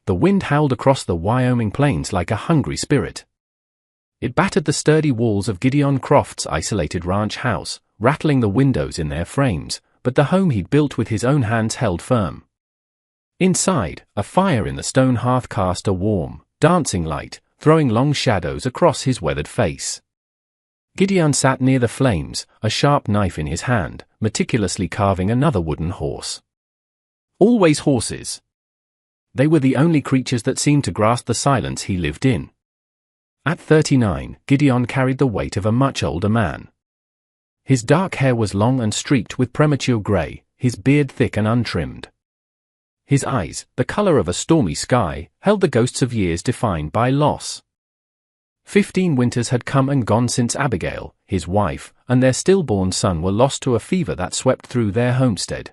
The wind howled across the Wyoming plains like a hungry spirit. It battered the sturdy walls of Gideon Croft's isolated ranch house, rattling the windows in their frames, but the home he'd built with his own hands held firm. Inside, a fire in the stone hearth cast a warm, dancing light, throwing long shadows across his weathered face. Gideon sat near the flames, a sharp knife in his hand, meticulously carving another wooden horse. Always horses. They were the only creatures that seemed to grasp the silence he lived in. At 39, Gideon carried the weight of a much older man. His dark hair was long and streaked with premature gray, his beard thick and untrimmed. His eyes, the color of a stormy sky, held the ghosts of years defined by loss. 15 winters had come and gone since Abigail, his wife, and their stillborn son were lost to a fever that swept through their homestead.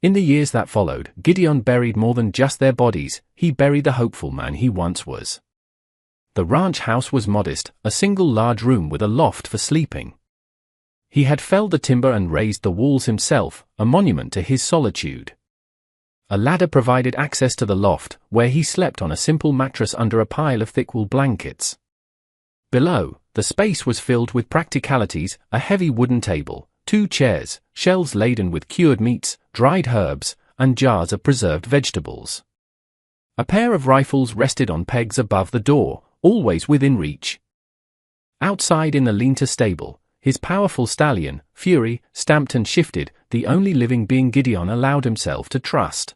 In the years that followed, Gideon buried more than just their bodies, he buried the hopeful man he once was. The ranch house was modest, a single large room with a loft for sleeping. He had felled the timber and raised the walls himself, a monument to his solitude. A ladder provided access to the loft, where he slept on a simple mattress under a pile of thick wool blankets. Below, the space was filled with practicalities, a heavy wooden table, 2 chairs, shelves laden with cured meats, dried herbs, and jars of preserved vegetables. A pair of rifles rested on pegs above the door, always within reach. Outside in the lean-to stable, his powerful stallion, Fury, stamped and shifted, the only living being Gideon allowed himself to trust.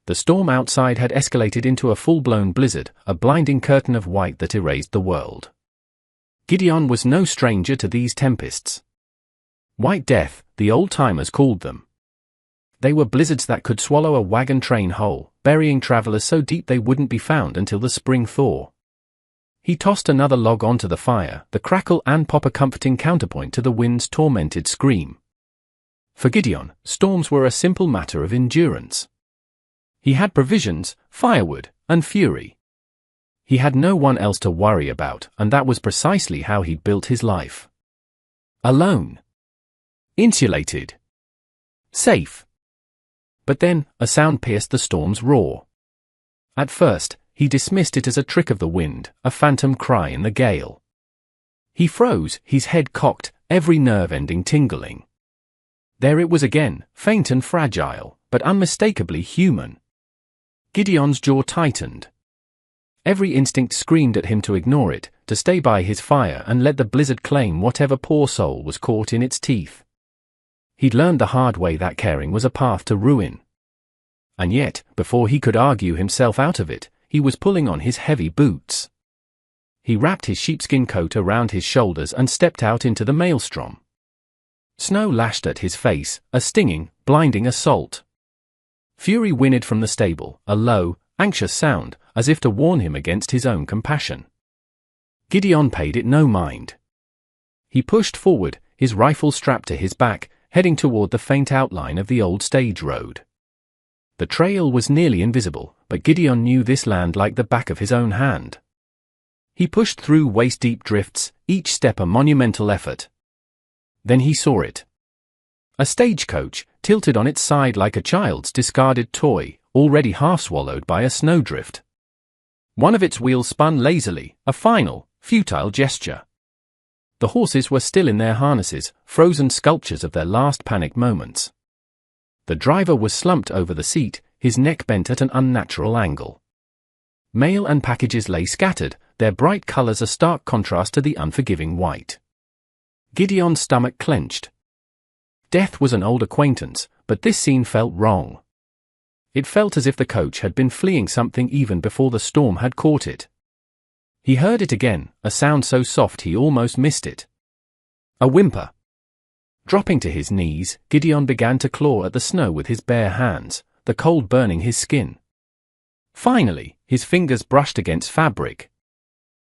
The storm outside had escalated into a full-blown blizzard, a blinding curtain of white that erased the world. Gideon was no stranger to these tempests. White Death, the old-timers called them. They were blizzards that could swallow a wagon train whole, burying travelers so deep they wouldn't be found until the spring thaw. He tossed another log onto the fire, the crackle and pop a comforting counterpoint to the wind's tormented scream. For Gideon, storms were a simple matter of endurance. He had provisions, firewood, and fury. He had no one else to worry about, and that was precisely how he'd built his life. Alone. Insulated. Safe. But then, a sound pierced the storm's roar. At first, he dismissed it as a trick of the wind, a phantom cry in the gale. He froze, his head cocked, every nerve ending tingling. There it was again, faint and fragile, but unmistakably human. Gideon's jaw tightened. Every instinct screamed at him to ignore it, to stay by his fire and let the blizzard claim whatever poor soul was caught in its teeth. He'd learned the hard way that caring was a path to ruin. And yet, before he could argue himself out of it, he was pulling on his heavy boots. He wrapped his sheepskin coat around his shoulders and stepped out into the maelstrom. Snow lashed at his face, a stinging, blinding assault. Fury whinnied from the stable, a low, anxious sound, as if to warn him against his own compassion. Gideon paid it no mind. He pushed forward, his rifle strapped to his back, heading toward the faint outline of the old stage road. The trail was nearly invisible, but Gideon knew this land like the back of his own hand. He pushed through waist-deep drifts, each step a monumental effort. Then he saw it. A stagecoach, tilted on its side like a child's discarded toy, already half-swallowed by a snowdrift. One of its wheels spun lazily, a final, futile gesture. The horses were still in their harnesses, frozen sculptures of their last panic moments. The driver was slumped over the seat, his neck bent at an unnatural angle. Mail and packages lay scattered, their bright colors a stark contrast to the unforgiving white. Gideon's stomach clenched. Death was an old acquaintance, but this scene felt wrong. It felt as if the coach had been fleeing something even before the storm had caught it. He heard it again, a sound so soft he almost missed it. A whimper. Dropping to his knees, Gideon began to claw at the snow with his bare hands, the cold burning his skin. Finally, his fingers brushed against fabric.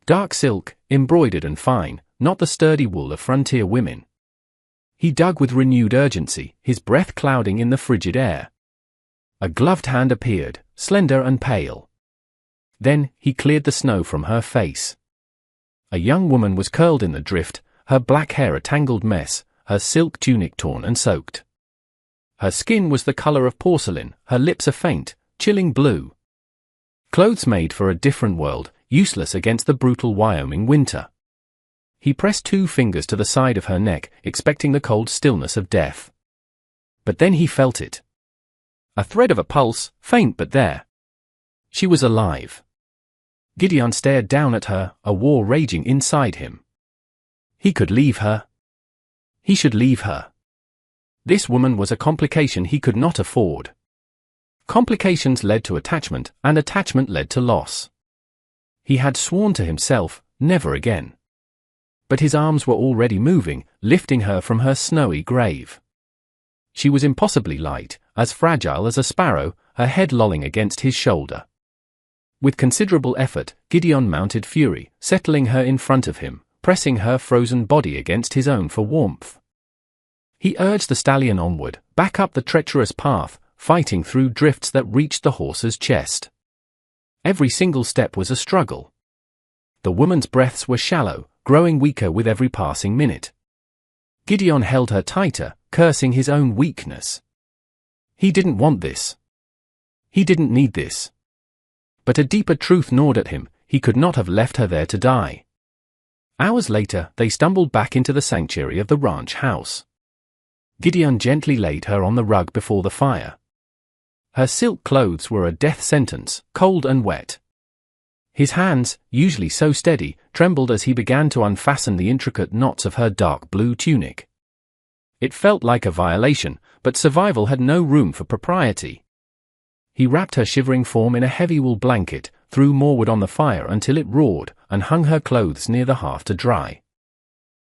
Dark silk, embroidered and fine, not the sturdy wool of frontier women. He dug with renewed urgency, his breath clouding in the frigid air. A gloved hand appeared, slender and pale. Then, he cleared the snow from her face. A young woman was curled in the drift, her black hair a tangled mess, her silk tunic torn and soaked. Her skin was the color of porcelain, her lips a faint, chilling blue. Clothes made for a different world, useless against the brutal Wyoming winter. He pressed 2 fingers to the side of her neck, expecting the cold stillness of death. But then he felt it. A thread of a pulse, faint but there. She was alive. Gideon stared down at her, a war raging inside him. He could leave her. He should leave her. This woman was a complication he could not afford. Complications led to attachment, and attachment led to loss. He had sworn to himself, never again. But his arms were already moving, lifting her from her snowy grave. She was impossibly light, as fragile as a sparrow, her head lolling against his shoulder. With considerable effort, Gideon mounted Fury, settling her in front of him, pressing her frozen body against his own for warmth. He urged the stallion onward, back up the treacherous path, fighting through drifts that reached the horse's chest. Every single step was a struggle. The woman's breaths were shallow, growing weaker with every passing minute. Gideon held her tighter, cursing his own weakness. He didn't want this. He didn't need this. But a deeper truth gnawed at him: he could not have left her there to die. Hours later, they stumbled back into the sanctuary of the ranch house. Gideon gently laid her on the rug before the fire. Her silk clothes were a death sentence, cold and wet. His hands, usually so steady, trembled as he began to unfasten the intricate knots of her dark blue tunic. It felt like a violation, but survival had no room for propriety. He wrapped her shivering form in a heavy wool blanket, threw more wood on the fire until it roared, and hung her clothes near the hearth to dry.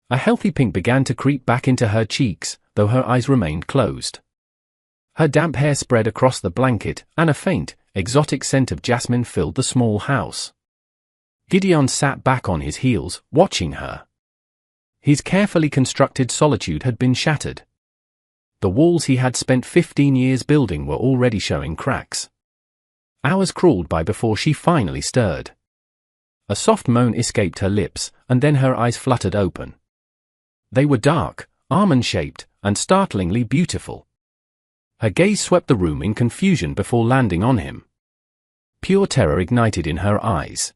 A healthy pink began to creep back into her cheeks, though her eyes remained closed. Her damp hair spread across the blanket, and a faint, exotic scent of jasmine filled the small house. Gideon sat back on his heels, watching her. His carefully constructed solitude had been shattered. The walls he had spent 15 years building were already showing cracks. Hours crawled by before she finally stirred. A soft moan escaped her lips, and then her eyes fluttered open. They were dark, almond-shaped, and startlingly beautiful. Her gaze swept the room in confusion before landing on him. Pure terror ignited in her eyes.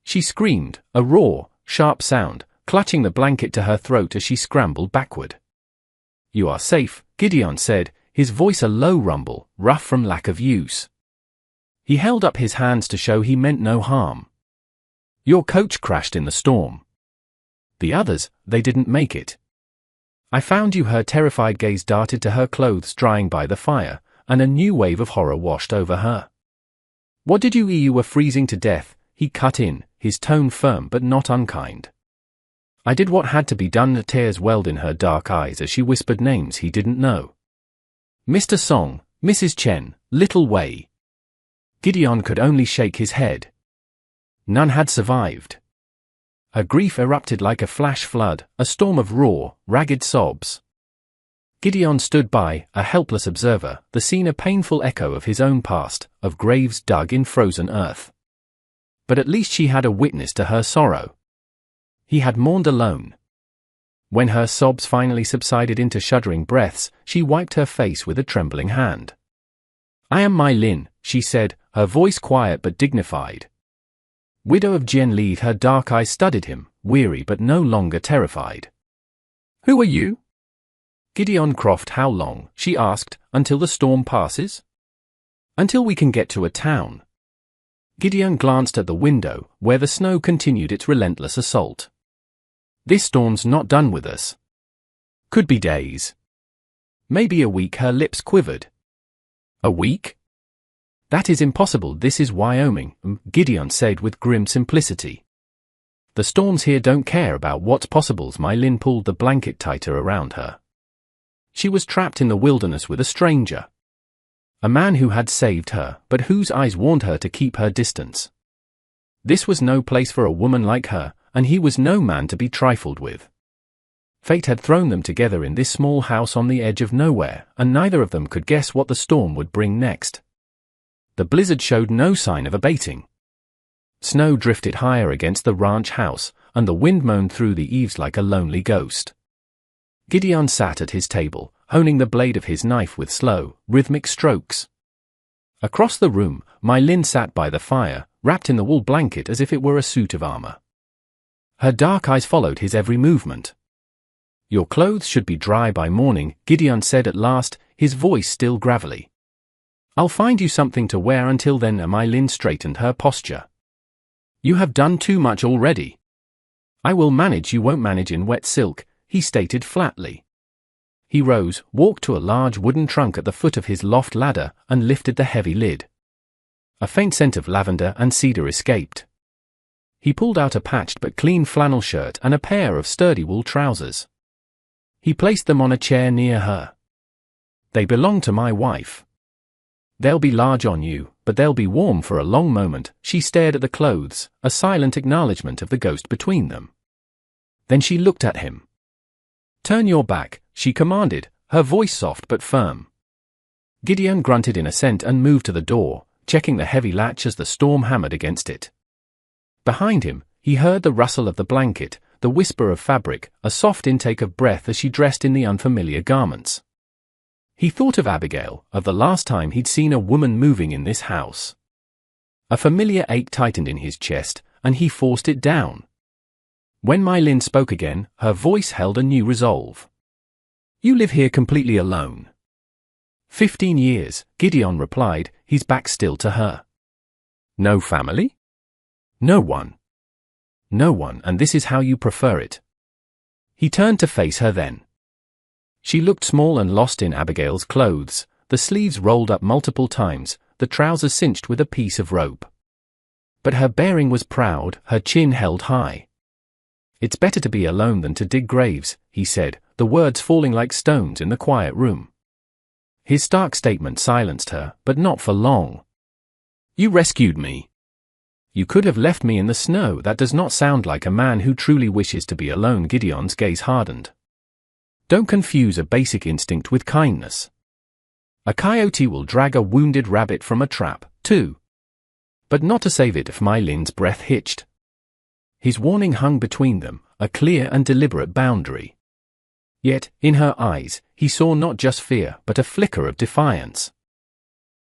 She screamed, a raw, sharp sound, clutching the blanket to her throat as she scrambled backward. "You are safe," Gideon said, his voice a low rumble, rough from lack of use. He held up his hands to show he meant no harm. "Your coach crashed in the storm. The others, they didn't make it. I found you." Her terrified gaze darted to her clothes drying by the fire, and a new wave of horror washed over her. "What did you eat? You were freezing to death," he cut in, his tone firm but not unkind. "I did what had to be done." Tears welled in her dark eyes as she whispered names he didn't know. Mr. Song, Mrs. Chen, Little Wei. Gideon could only shake his head. None had survived. Her grief erupted like a flash flood, a storm of raw, ragged sobs. Gideon stood by, a helpless observer, the scene a painful echo of his own past, of graves dug in frozen earth. But at least she had a witness to her sorrow. He had mourned alone. When her sobs finally subsided into shuddering breaths, she wiped her face with a trembling hand. "I am Mai Lin," she said, her voice quiet but dignified. Widow of Jian Li. Her dark eyes studied him, weary but no longer terrified. "Who are you?" "Gideon Croft." "How long?" she asked, "until the storm passes?" "Until we can get to a town." Gideon glanced at the window, where the snow continued its relentless assault. "This storm's not done with us. Could be days. Maybe a week." Her lips quivered. "A week? That is impossible. This is Wyoming," Gideon said with grim simplicity. "The storms here don't care about what's possible." Mai Lin pulled the blanket tighter around her. She was trapped in the wilderness with a stranger. A man who had saved her, but whose eyes warned her to keep her distance. This was no place for a woman like her, and he was no man to be trifled with. Fate had thrown them together in this small house on the edge of nowhere, and neither of them could guess what the storm would bring next. The blizzard showed no sign of abating. Snow drifted higher against the ranch house, and the wind moaned through the eaves like a lonely ghost. Gideon sat at his table, honing the blade of his knife with slow, rhythmic strokes. Across the room, My Lin sat by the fire, wrapped in the wool blanket as if it were a suit of armor. Her dark eyes followed his every movement. "Your clothes should be dry by morning," Gideon said at last, his voice still gravelly. "I'll find you something to wear until then." My Lin straightened her posture. "You have done too much already." "I will manage." "You won't manage in wet silk," he stated flatly. He rose, walked to a large wooden trunk at the foot of his loft ladder, and lifted the heavy lid. A faint scent of lavender and cedar escaped. He pulled out a patched but clean flannel shirt and a pair of sturdy wool trousers. He placed them on a chair near her. "They belong to my wife. They'll be large on you, but they'll be warm." For a long moment, she stared at the clothes, a silent acknowledgement of the ghost between them. Then she looked at him. "Turn your back," she commanded, her voice soft but firm. Gideon grunted in assent and moved to the door, checking the heavy latch as the storm hammered against it. Behind him, he heard the rustle of the blanket, the whisper of fabric, a soft intake of breath as she dressed in the unfamiliar garments. He thought of Abigail, of the last time he'd seen a woman moving in this house. A familiar ache tightened in his chest, and he forced it down. When My Lin spoke again, her voice held a new resolve. "You live here completely alone?" 15 years, Gideon replied, his back still to her. "No family?" "No one." "No one, and this is how you prefer it?" He turned to face her then. She looked small and lost in Abigail's clothes, the sleeves rolled up multiple times, the trousers cinched with a piece of rope. But her bearing was proud, her chin held high. "It's better to be alone than to dig graves," he said, the words falling like stones in the quiet room. His stark statement silenced her, but not for long. "You rescued me. You could have left me in the snow." "That does not sound like a man who truly wishes to be alone." Gideon's gaze hardened. "Don't confuse a basic instinct with kindness. A coyote will drag a wounded rabbit from a trap, too. But not to save it." If My Lin's breath hitched. His warning hung between them, a clear and deliberate boundary. Yet, in her eyes, he saw not just fear but a flicker of defiance.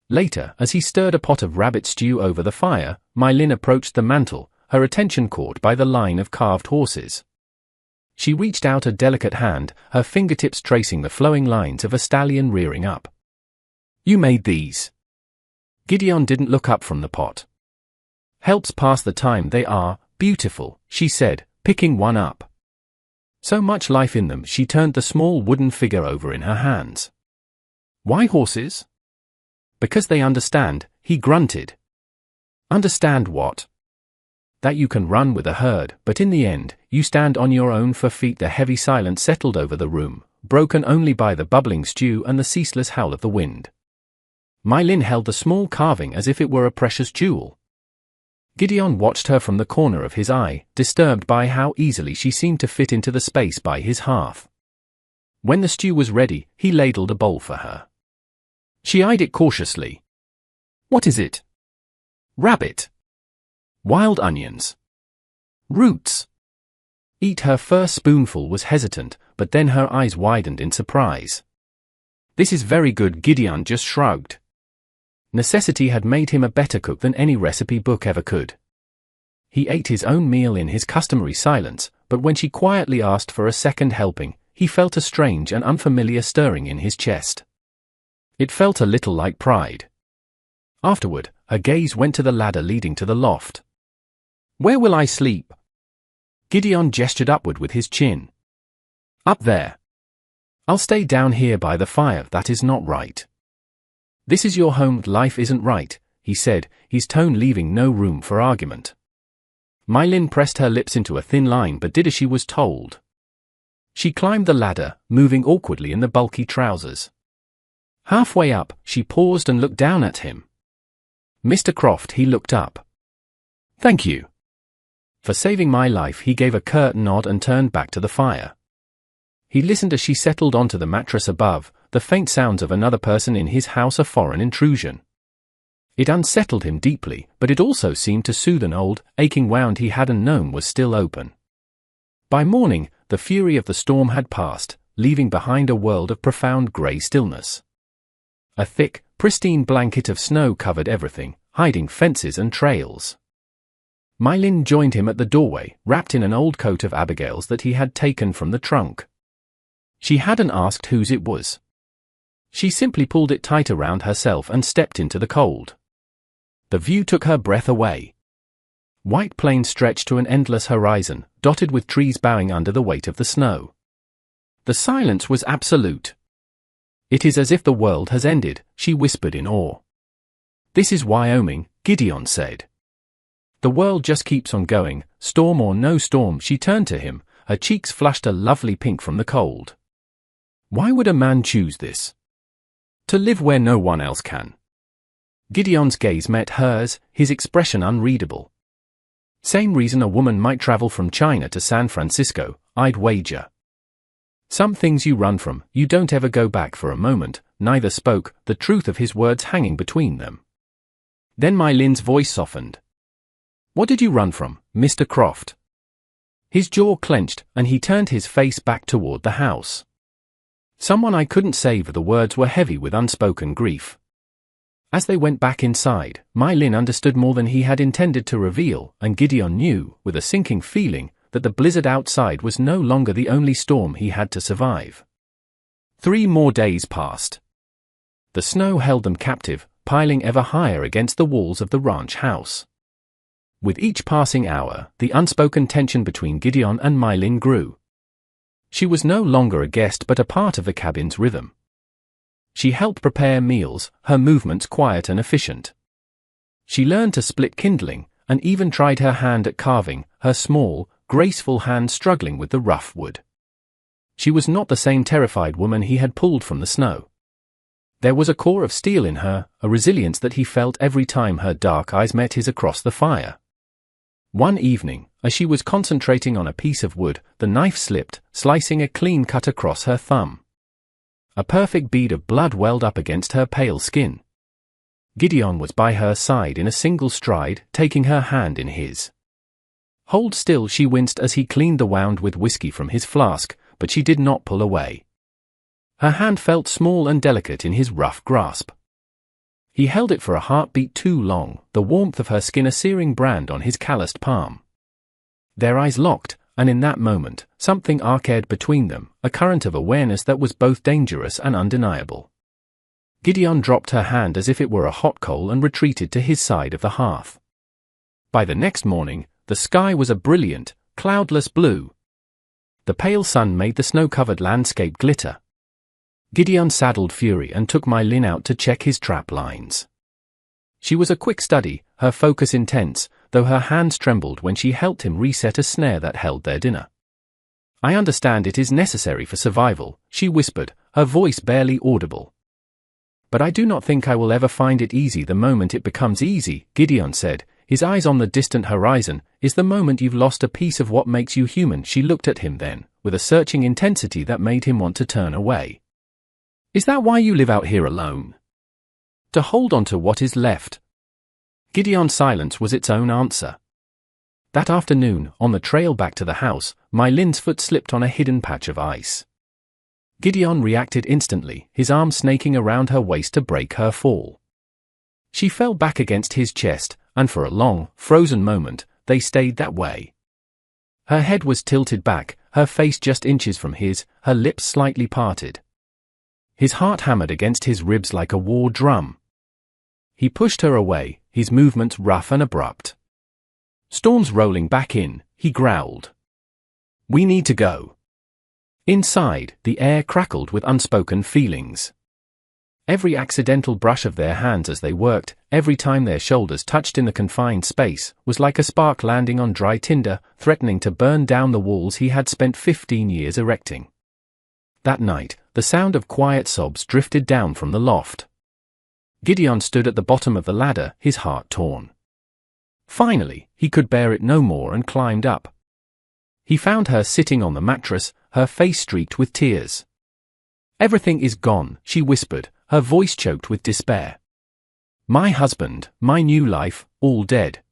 Later, as he stirred a pot of rabbit stew over the fire, My Lin approached the mantel, her attention caught by the line of carved horses. She reached out a delicate hand, her fingertips tracing the flowing lines of a stallion rearing up. "You made these?" Gideon didn't look up from the pot. "Helps pass the time. They are beautiful," she said, picking one up. So much life in them. She turned the small wooden figure over in her hands. "Why horses?" "Because they understand," he grunted. "Understand what?" "That you can run with a herd, but in the end, you stand on your own 4 feet." The heavy silence settled over the room, broken only by the bubbling stew and the ceaseless howl of the wind. My Lin held the small carving as if it were a precious jewel. Gideon watched her from the corner of his eye, disturbed by how easily she seemed to fit into the space by his hearth. When the stew was ready, he ladled a bowl for her. She eyed it cautiously. "What is it?" "Rabbit." "Wild onions." "Roots." Eat. Her first spoonful was hesitant, but then her eyes widened in surprise. "This is very good." Gideon just shrugged. Necessity had made him a better cook than any recipe book ever could. He ate his own meal in his customary silence, but when she quietly asked for a second helping, he felt a strange and unfamiliar stirring in his chest. It felt a little like pride. Afterward, her gaze went to the ladder leading to the loft. "Where will I sleep?" Gideon gestured upward with his chin. "Up there." "I'll stay down here by the fire." "That is not right." "This is your home." "Life isn't right," he said, his tone leaving no room for argument. My Lin pressed her lips into a thin line but did as she was told. She climbed the ladder, moving awkwardly in the bulky trousers. Halfway up, she paused and looked down at him. "Mr. Croft." He looked up. "Thank you." "For saving my life." He gave a curt nod and turned back to the fire. He listened as she settled onto the mattress above, the faint sounds of another person in his house a foreign intrusion. It unsettled him deeply, but it also seemed to soothe an old, aching wound he hadn't known was still open. By morning, the fury of the storm had passed, leaving behind a world of profound grey stillness. A thick, Pristine blanket of snow covered everything, hiding fences and trails. My Lin joined him at the doorway, wrapped in an old coat of Abigail's that he had taken from the trunk. She hadn't asked whose it was. She simply pulled it tight around herself and stepped into the cold. The view took her breath away. White plains stretched to an endless horizon, dotted with trees bowing under the weight of the snow. The silence was absolute. "It is as if the world has ended," she whispered in awe. "This is Wyoming," Gideon said. "The world just keeps on going, storm or no storm." She turned to him, her cheeks flushed a lovely pink from the cold. "Why would a man choose this? To live where no one else can?" Gideon's gaze met hers, his expression unreadable. "Same reason a woman might travel from China to San Francisco, I'd wager. Some things you run from, you don't ever go back for a moment." Neither spoke, the truth of his words hanging between them. Then My Lin's voice softened. "What did you run from, Mr. Croft?" His jaw clenched, and he turned his face back toward the house. "Someone I couldn't save." The words were heavy with unspoken grief. As they went back inside, My Lin understood more than he had intended to reveal, and Gideon knew, with a sinking feeling, that the blizzard outside was no longer the only storm he had to survive. 3 more days passed. The snow held them captive, piling ever higher against the walls of the ranch house. With each passing hour, the unspoken tension between Gideon and My Lin grew. She was no longer a guest but a part of the cabin's rhythm. She helped prepare meals, her movements quiet and efficient. She learned to split kindling, and even tried her hand at carving, her small, graceful hand struggling with the rough wood. She was not the same terrified woman he had pulled from the snow. There was a core of steel in her, a resilience that he felt every time her dark eyes met his across the fire. One evening, as she was concentrating on a piece of wood, the knife slipped, slicing a clean cut across her thumb. A perfect bead of blood welled up against her pale skin. Gideon was by her side in a single stride, taking her hand in his. "Hold still," she winced as he cleaned the wound with whiskey from his flask, but she did not pull away. Her hand felt small and delicate in his rough grasp. He held it for a heartbeat too long, the warmth of her skin a searing brand on his calloused palm. Their eyes locked, and in that moment, something arced between them, a current of awareness that was both dangerous and undeniable. Gideon dropped her hand as if it were a hot coal and retreated to his side of the hearth. By the next morning, the sky was a brilliant, cloudless blue. The pale sun made the snow-covered landscape glitter. Gideon saddled Fury and took My Lin out to check his trap lines. She was a quick study, her focus intense, though her hands trembled when she helped him reset a snare that held their dinner. "I understand it is necessary for survival," she whispered, her voice barely audible. "But I do not think I will ever find it easy. The moment it becomes easy," Gideon said, his eyes on the distant horizon, "is the moment you've lost a piece of what makes you human." She looked at him then, with a searching intensity that made him want to turn away. "Is that why you live out here alone? To hold on to what is left?" Gideon's silence was its own answer. That afternoon, on the trail back to the house, My Lin's foot slipped on a hidden patch of ice. Gideon reacted instantly, his arm snaking around her waist to break her fall. She fell back against his chest, and for a long, frozen moment, they stayed that way. Her head was tilted back, her face just inches from his, her lips slightly parted. His heart hammered against his ribs like a war drum. He pushed her away, his movements rough and abrupt. "Storm's rolling back in," he growled. "We need to go." Inside, the air crackled with unspoken feelings. Every accidental brush of their hands as they worked, every time their shoulders touched in the confined space, was like a spark landing on dry tinder, threatening to burn down the walls he had spent 15 years erecting. That night, the sound of quiet sobs drifted down from the loft. Gideon stood at the bottom of the ladder, his heart torn. Finally, he could bear it no more and climbed up. He found her sitting on the mattress, her face streaked with tears. "Everything is gone," she whispered, her voice choked with despair. "My husband, my new life, all dead.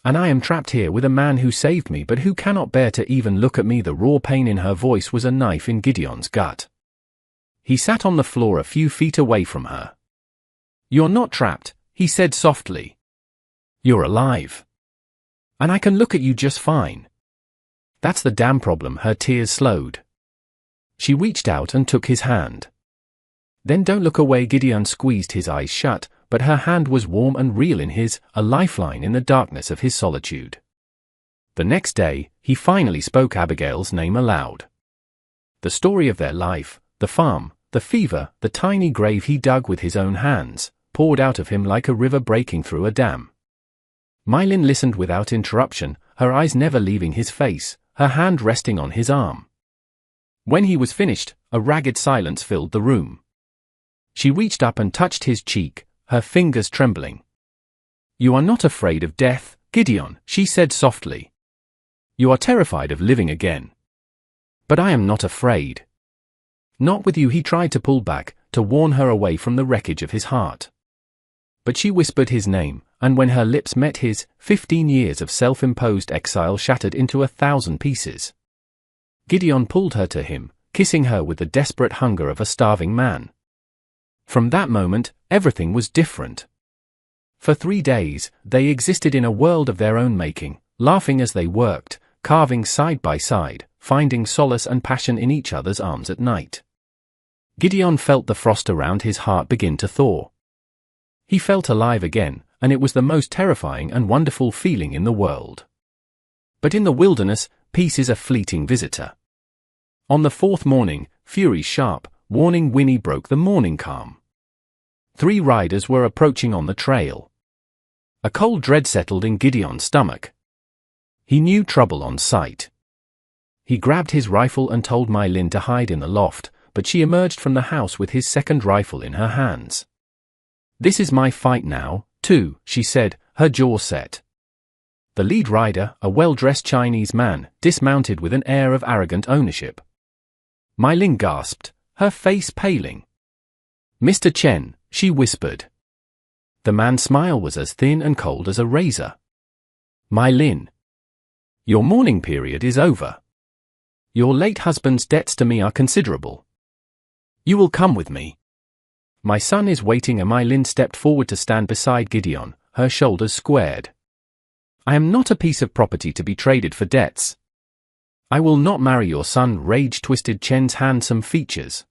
And I am trapped here with a man who saved me but who cannot bear to even look at me." The raw pain in her voice was a knife in Gideon's gut. He sat on the floor a few feet away from her. "You're not trapped," he said softly. "You're alive. And I can look at you just fine." That's the damn problem. Her tears slowed. She reached out and took his hand. "Then don't look away." Gideon squeezed his eyes shut, but her hand was warm and real in his, a lifeline in the darkness of his solitude. The next day, he finally spoke Abigail's name aloud. The story of their life, the farm, the fever, the tiny grave he dug with his own hands, poured out of him like a river breaking through a dam. Mylin listened without interruption, her eyes never leaving his face, her hand resting on his arm. When he was finished, a ragged silence filled the room. She reached up and touched his cheek, her fingers trembling. "You are not afraid of death, Gideon," she said softly. "You are terrified of living again. But I am not afraid. Not with you." He tried to pull back, to warn her away from the wreckage of his heart. But she whispered his name, and when her lips met his, 15 years of self-imposed exile shattered into 1,000 pieces. Gideon pulled her to him, kissing her with the desperate hunger of a starving man. From that moment, everything was different. For 3 days, they existed in a world of their own making, laughing as they worked, carving side by side, finding solace and passion in each other's arms at night. Gideon felt the frost around his heart begin to thaw. He felt alive again, and it was the most terrifying and wonderful feeling in the world. But in the wilderness, peace is a fleeting visitor. On the 4th morning, fury's sharp, warning whinny broke the morning calm. 3 riders were approaching on the trail. A cold dread settled in Gideon's stomach. He knew trouble on sight. He grabbed his rifle and told Mylin to hide in the loft, but she emerged from the house with his second rifle in her hands. "This is my fight now, too," she said, her jaw set. The lead rider, a well-dressed Chinese man, dismounted with an air of arrogant ownership. Mylin gasped, her face paling. "Mr. Chen," she whispered. The man's smile was as thin and cold as a razor. "Mylin, your mourning period is over. Your late husband's debts to me are considerable. You will come with me. My son is waiting." And Mylin stepped forward to stand beside Gideon, her shoulders squared. "I am not a piece of property to be traded for debts. I will not marry your son." Rage twisted Chen's handsome features.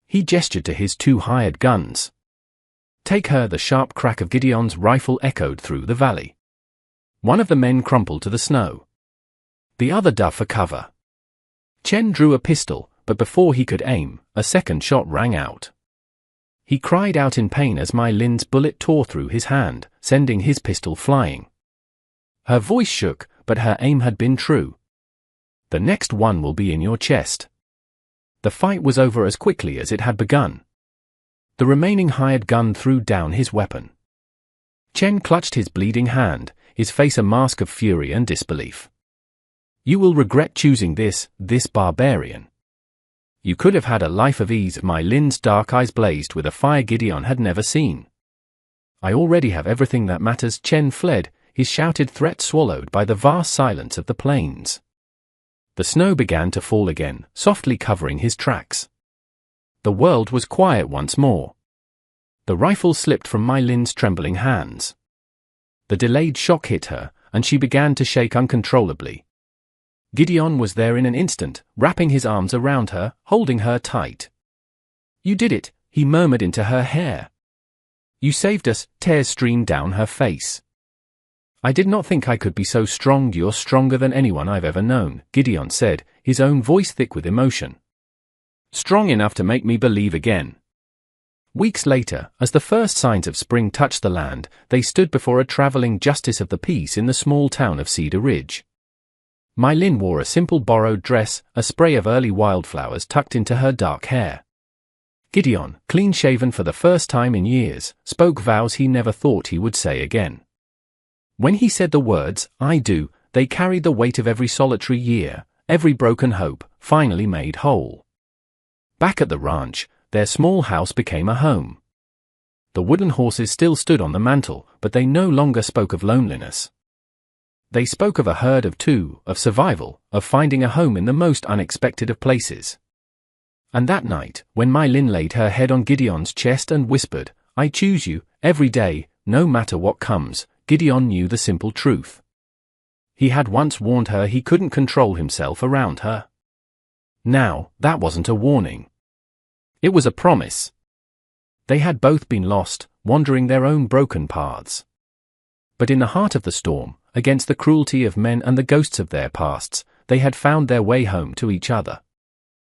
He gestured to his 2 hired guns. "Take her." The sharp crack of Gideon's rifle echoed through the valley. One of the men crumpled to the snow. The other dove for cover. Chen drew a pistol, but before he could aim, a second shot rang out. He cried out in pain as Mylin's bullet tore through his hand, sending his pistol flying. Her voice shook, but her aim had been true. "The next one will be in your chest." The fight was over as quickly as it had begun. The remaining hired gun threw down his weapon. Chen clutched his bleeding hand, his face a mask of fury and disbelief. "You will regret choosing this barbarian. You could have had a life of ease." Mylin's dark eyes blazed with a fire Gideon had never seen. "I already have everything that matters." Chen fled, his shouted threat swallowed by the vast silence of the plains. The snow began to fall again, softly covering his tracks. The world was quiet once more. The rifle slipped from Mylin's trembling hands. The delayed shock hit her, and she began to shake uncontrollably. Gideon was there in an instant, wrapping his arms around her, holding her tight. "You did it," he murmured into her hair. "You saved us." Tears streamed down her face. "I did not think I could be so strong." "You're stronger than anyone I've ever known," Gideon said, his own voice thick with emotion. "Strong enough to make me believe again." Weeks later, as the first signs of spring touched the land, they stood before a traveling justice of the peace in the small town of Cedar Ridge. Mylin wore a simple borrowed dress, a spray of early wildflowers tucked into her dark hair. Gideon, clean-shaven for the first time in years, spoke vows he never thought he would say again. When he said the words, "I do," they carried the weight of every solitary year, every broken hope, finally made whole. Back at the ranch, their small house became a home. The wooden horses still stood on the mantel, but they no longer spoke of loneliness. They spoke of a herd of 2, of survival, of finding a home in the most unexpected of places. And that night, when Mylin laid her head on Gideon's chest and whispered, I choose you, every day, no matter what comes. Gideon knew the simple truth. He had once warned her he couldn't control himself around her. Now, that wasn't a warning. It was a promise. They had both been lost, wandering their own broken paths. But in the heart of the storm, against the cruelty of men and the ghosts of their pasts, they had found their way home to each other.